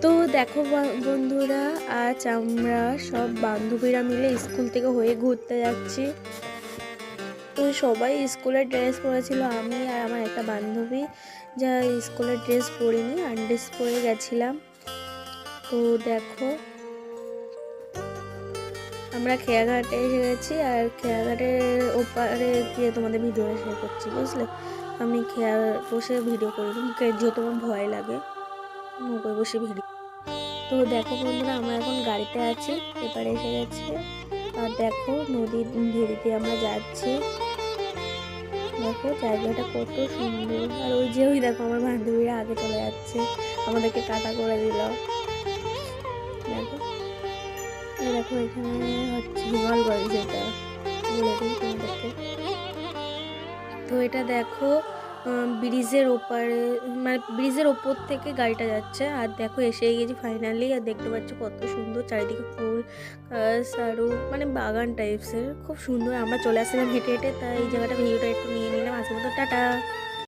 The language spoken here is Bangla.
তো দেখো বন্ধুরা, আজ আমরা সব বান্ধবীরা মিলে স্কুল থেকে হয়ে ঘুরতে যাচ্ছি। তো সবাই স্কুলের ড্রেস পরেছিল, আমি আর আমার একটা বান্ধবী যা স্কুলের ড্রেস পরিনি, আনড্রেস পরে গেছিলাম। তো দেখো আমরা খেয়াঘাটে এসে গেছি, আর খেয়াঘাটের ওপারে গিয়ে তোমাদের ভিডিওটা শেয়ার করছি, বুঝলে। আমি খেয়া বসে ভিডিও করি, যেহেতু আমার ভয় লাগে নৌকায় বসে ভিডিও। তো দেখো বন্ধুরা, আমরা এখন গাড়িতে আছি, এপারে এসে গেছে। আর দেখো নদীর ধারে আমরা যাচ্ছি। দেখো জায়গাটা কত সুন্দর। আর ওই দেখো আমার বান্ধবীরা আগে চলে যাচ্ছে, আমাদেরকে টাটা করে দিল। দেখো দেখো এখানে হচ্ছে হিমালগঞ্জ, এটা বলে দিই তোমাদেরকে। তো এটা দেখো ব্রিজের ওপারে, মানে ব্রিজের ওপর থেকে গাড়িটা যাচ্ছে। আর দেখো এসে গেছি ফাইনালি। আর দেখতে পাচ্ছ কত সুন্দর চারিদিকে ফুল আরও মানে বাগান টাইপসের, খুব সুন্দর। আমরা চলে আসছিলাম হেঁটে হেঁটে, তাই এই জায়গাটা ভিডিওটা একটু নিয়ে নিলাম। আজকের মতো টাটা।